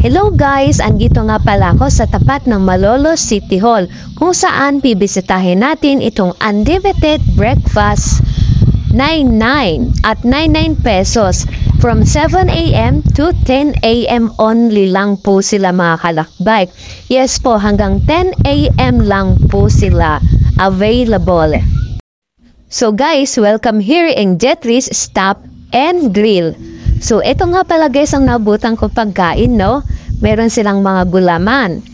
Hello guys! Andito nga pala ako sa tapat ng Malolos City Hall kung saan bibisitahin natin itong unlimited breakfast 99 at 99 pesos from 7 a.m. to 10 a.m. only lang po sila mga kalakbay. Yes po, hanggang 10 a.m. lang po sila available. So guys, welcome here in Jetris Stop and Grill. So ito nga pala guys ang nabutan ko pagkain, no? Meron silang mga gulaman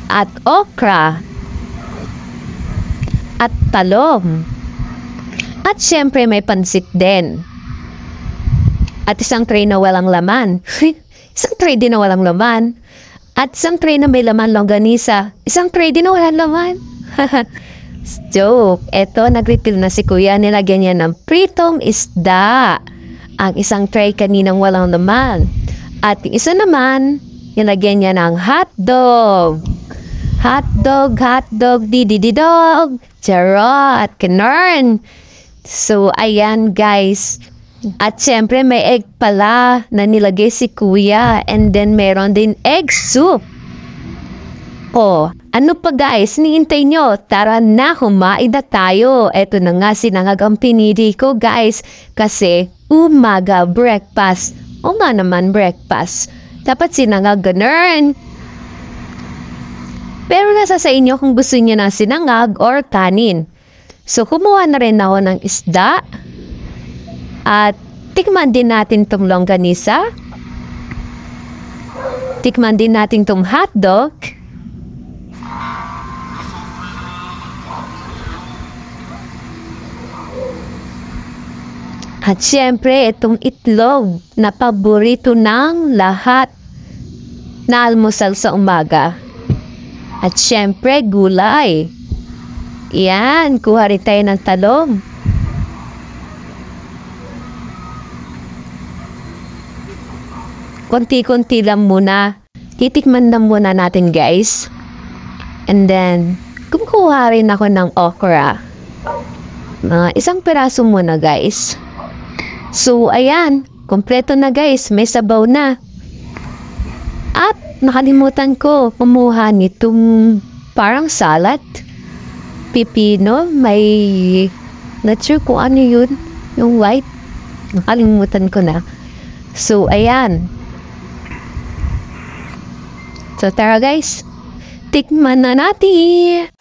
at okra at talong at syempre may pansit din at isang tray na walang laman isang tray din na walang laman at isang tray na may laman longganisa, isang tray din na walang laman. Joke. Eto, nag-refill na si kuya, nilagyan niya ng pritong isda ang isang tray kaninang walang laman at yung isa naman nilagyan niya ng hotdog, didididog, charot, kinarn. So ayan guys, at syempre may egg pala na nilagay si kuya, and then meron din egg soup. Oh, ano pa guys, hinihintay nyo? Tara na, kumain na tayo. Eto na nga, sinangag ang pinili ko guys. Kasi umaga breakfast. O nga naman breakfast. Dapat sinangag ganun. Pero nasa sa inyo kung gusto niyo ng sinangag or kanin. So kumuha na rin ako ng isda. At tikman din natin tong longganisa. Tikman din natin tong hotdog. At syempre, itong itlog na paborito ng lahat na almusal sa umaga. At syempre, gulay. Yan, kuha rin tayo ng talong. Konti-konti lang muna. Titikman lang muna natin guys. And then, kumukuha rin ako ng okra. Mga isang piraso muna guys. So, ayan. Kompleto na guys. May sabaw na. At, nakalimutan ko. Kumuha nitong parang salad. Pipino. May, not sure kung ano yun. Yung white. Nakalimutan ko na. So, ayan. So, tara guys. Tikman na natin.